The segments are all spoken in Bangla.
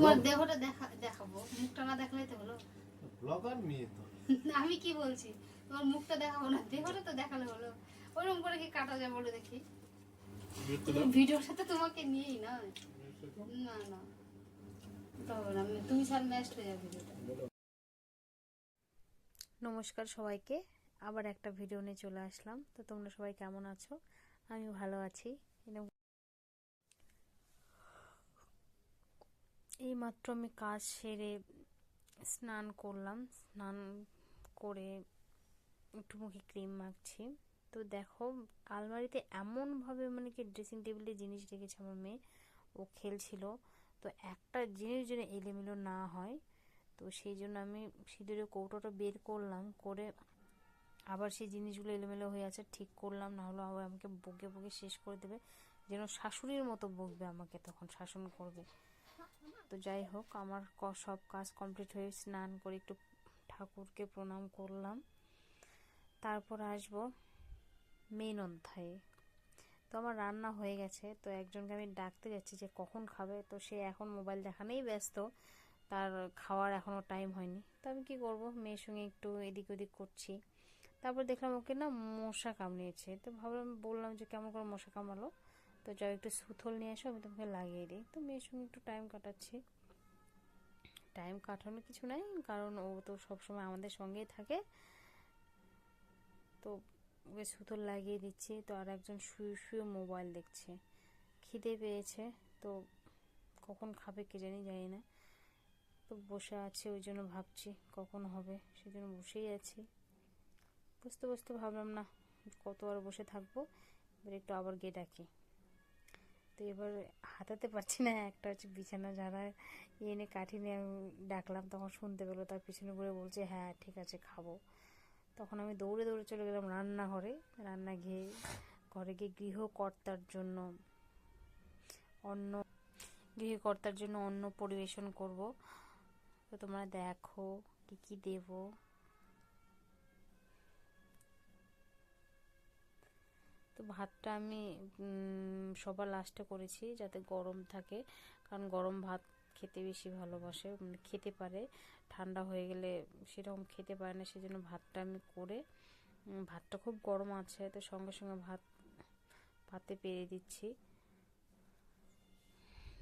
তোমার দেহটা দেখাবো, মুখটা না দেখালেই তো হলো। ব্লগার মেয়ে তো। আমি কি বলছি, তোমার মুখটা দেখাবো না, দেহটা তো দেখালে হলো। ওরকম করে কি কাটা যায় বলে দেখি। ভিডিওর সাথে তোমাকে নিয়েই না, না না তবে না, তুমি স্যার ম্যাচড হয়ে যাবে ভিডিওটা। নমস্কার সবাইকে, আবার একটা ভিডিও নিয়ে চলে আসলাম। তো তোমরা সবাই কেমন আছো? আমি ভালো আছি। এই মাত্র আমি কাজ সেরে স্নান করলাম, স্নান করে একটু মুখে ক্রিম মাখছি। তো দেখো, আলমারিতে এমনভাবে মানে কি ড্রেসিং টেবিলে জিনিস রেখেছে আমার মেয়ে, ও খেলছিল। তো একটা জিনিস যেন এলোমেলো না হয়, তো সেই জন্য আমি সিঁদুরের কৌটোটা বের করলাম, করে আবার সেই জিনিসগুলো এলোমেলো হয়ে আছে ঠিক করলাম, না হলে আবার আমাকে বকে বকে শেষ করে দেবে, যেন শাশুড়ির মতো বকবে আমাকে, তখন শাসন করবে। তো যাই হোক, আমার সব কাজ কমপ্লিট হয়ে স্নান করে একটু ঠাকুরকে প্রণাম করলাম, তারপর আসবো মেন অধ্যায়ে। তো আমার রান্না হয়ে গেছে, তো একজনকে আমি ডাকতে যাচ্ছি যে কখন খাবে, তো সে এখন মোবাইল দেখানেই ব্যস্ত, তার খাওয়ার এখনও টাইম হয়নি। তো আমি কী করবো, মেয়ের সঙ্গে একটু এদিক ওদিক করছি। তারপর দেখলাম ওকে না মশা কামড়িয়েছে, তো ভাবলাম, বললাম যে কেমন করে মশা কামড়ালো, তো যাও একটু সুথল নিয়ে আসো, আমি তোমাকে লাগিয়ে দিই। তো মেয়ের সঙ্গে একটু টাইম কাটাচ্ছি। টাইম কাটানোর কিছু নাই, কারণ ও তো সবসময় আমাদের সঙ্গেই থাকে। তো ওকে সুথল লাগিয়ে দিচ্ছি। তো আর একজন শুয়ে শুয়ে মোবাইল দেখছে, খিদে পেয়েছে, তো কখন খাবে কে জানি না। তো বসে আছে, ওই জন্য ভাবছি কখন হবে, সেই জন্য বসেই আছি। বুঝতে বুঝতে ভাবলাম না কত আর বসে থাকবো, এবার একটু আবার গিয়ে ডাকি। তো এবার হাতাতে পারছি না, একটা হচ্ছে বিছানা ঝাড়া এনে কাঠি নিয়ে আমি ডাকলাম, তখন শুনতে পেলো, তার পিছনে ঘুরে বলছে হ্যাঁ ঠিক আছে খাবো। তখন আমি দৌড়ে দৌড়ে চলে গেলাম রান্নাঘরে। ঘরে গিয়ে গৃহকর্তার জন্য অন্ন পরিবেশন করব। তো তোমরা দেখো কি কি দেবো। তো ভাতটা আমি সবার লাস্টে করেছি, যাতে গরম থাকে, কারণ গরম ভাত খেতে বেশি ভালোবাসে, মানে খেতে পারে, ঠান্ডা হয়ে গেলে সেরকম খেতে পারে না, সেজন্য ভাতটা আমি করে, ভাতটা খুব গরম আছে, তো সঙ্গে সঙ্গে ভাতে পেরে দিচ্ছি।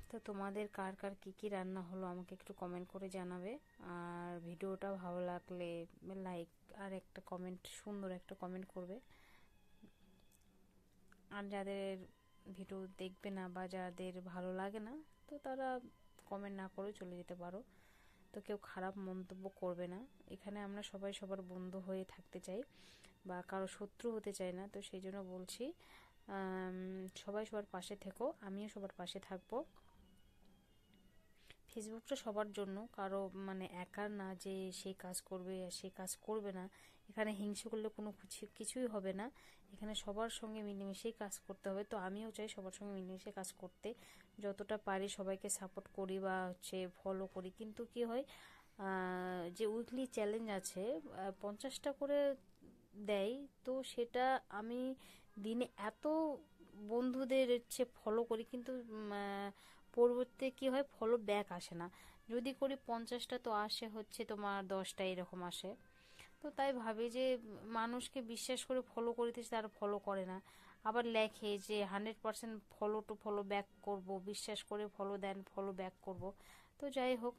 তো তোমাদের কার কার কী কী রান্না হলো আমাকে একটু কমেন্ট করে জানাবে, আর ভিডিওটা ভালো লাগলে লাইক আর একটা কমেন্ট, সুন্দর একটা কমেন্ট করবে। আর যাদের ভিডিও দেখবে না বা যাদের ভালো লাগে না, তো তারা কমেন্ট না করে চলে যেতে পারো। তো কেউ খারাপ মন্তব্য করবে না, এখানে আমরা সবাই সবার বন্ধু হয়ে থাকতে চাই বা কারো শত্রু হতে চাই না। তো সেই জন্য বলছি, সবাই সবার পাশে থেকো, আমিও সবার পাশে থাকবো। ফেসবুকটা সবার জন্য, কারো মানে একার না যে সে কাজ করবে সে কাজ করবে না, এখানে হিংসে করলে কোনো কিছুই হবে না, এখানে সবার সঙ্গে মিলেমিশেই কাজ করতে হবে। তো আমিও চাই সবার সঙ্গে মিলেমিশে কাজ করতে, যতটা পারি সবাইকে সাপোর্ট করি বা হচ্ছে ফলো করি। কিন্তু কি হয়, যে উইকলি চ্যালেঞ্জ আছে 50টা করে দেয়, তো সেটা আমি দিনে এত বন্ধুদের হচ্ছে ফলো করি, কিন্তু পরবর্তীতে কি হয়, ফলো ব্যাক আসে না। যদি করি 50টা, তো আসে হচ্ছে তোমার 10টা এরকম আসে। তো তাই ভাবি যে মানুষকে বিশ্বাস করে ফলো করিতেছে, তারা ফলো করে না, আবার লেখে যে 100% ফলো টু ফলো ব্যাক করব, বিশ্বাস করে ফলো দেন, ফলো ব্যাক করব। তো যাই হোক,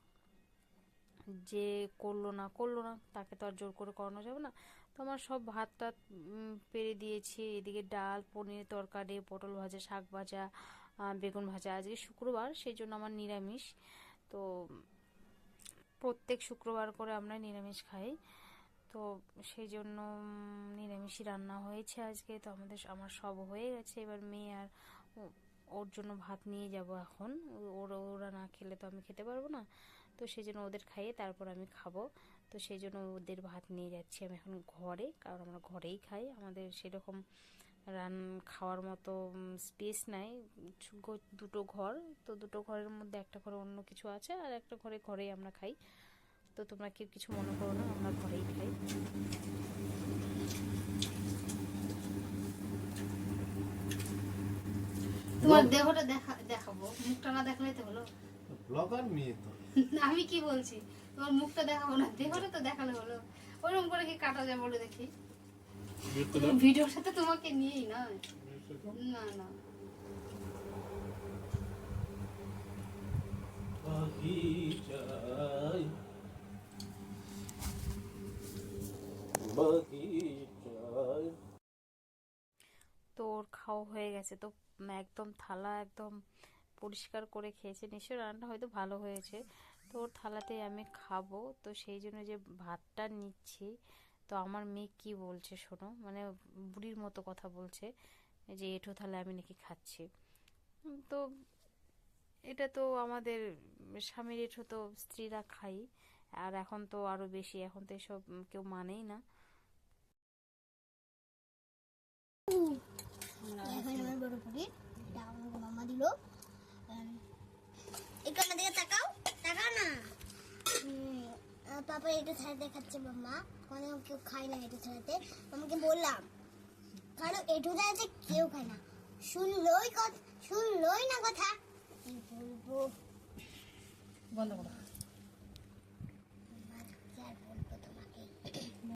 যে করলো না তাকে তো আর জোর করে করানো যাবে না। তো আমার সব ভাত টাত পেরে দিয়েছি, এদিকে ডাল, পনির তরকারি, পটল ভাজা, শাক ভাজা, বেগুন ভাজা। আজকে শুক্রবার, সেই জন্য আমার নিরামিষ। তো প্রত্যেক শুক্রবার করে আমরা নিরামিষ খাই, তো সেই জন্য নিরামিষই রান্না হয়েছে আজকে। তো আমার সব হয়ে গেছে, এবার মেয়ে আর ওর জন্য ভাত নিয়ে যাব এখন। ওরা না খেলে তো আমি খেতে পারবো না, তো সেই জন্য ওদের খাইয়ে তারপর আমি খাবো। তো সেই জন্য ওদের ভাত নিয়ে যাচ্ছি আমি এখন ঘরে, কারণ আমরা ঘরেই খাই, আমাদের সেরকম খাওয়ার মতো স্পেস নাই। দুটো ঘর, তো দুটো ঘরের মধ্যে একটা ঘরে অন্য কিছু আছে, আর একটা ঘরেই আমরা খাই। তো তোমরা কেউ কিছু মনে করো না, আমরা ঘরেই খাই। তোমার দেহটা দেখাবো, মুখটা না দেখালেই তো হলো। ব্লগার মেয়ে তো। আমি কি বলছি, তোমার মুখটা দেখাবো না, দেখো তো দেখালে হলো। ওরকম করে কি কাটা যায় বলে দেখি। ভিডিওর সাথে তোমাকে নিয়েই নয়। না না বাগিচায় বাগিচায় তো ওর খাওয়া হয়ে গেছে, তো একদম থালা একদম পরিষ্কার করে খেয়েছে, নিশ্চয়ই রান্নাটা হয়তো ভালো হয়েছে। তো ওর থালাতেই আমি খাবো, তো সেই জন্য যে ভাতটা নিচ্ছি। তো আমার মেয়ে কি বলছে শোনো, মানে বুড়ির মতো কথা বলছে যে এঁঠো থালে আমি নাকি খাচ্ছি। তো এটা তো আমাদের স্বামীর এঁঠো তো স্ত্রীরা খাই, আর এখন তো আরো বেশি, এখন তো এসব কেউ মানেই না। এখন আমার বড় পুরি এটা আমাকে মামা দিল। একটু আমার দিকে তাকাও, তাকাও না। পাপা এটা ছাড়া দেখাচ্ছে মাম্মা, মানে কেউ খায় না এটা ছাড়াতে। আমাকে বললাম কারণ এটু ছাড়াতে কেউ খায় না। শুনলোই না কথা, কি বলবো।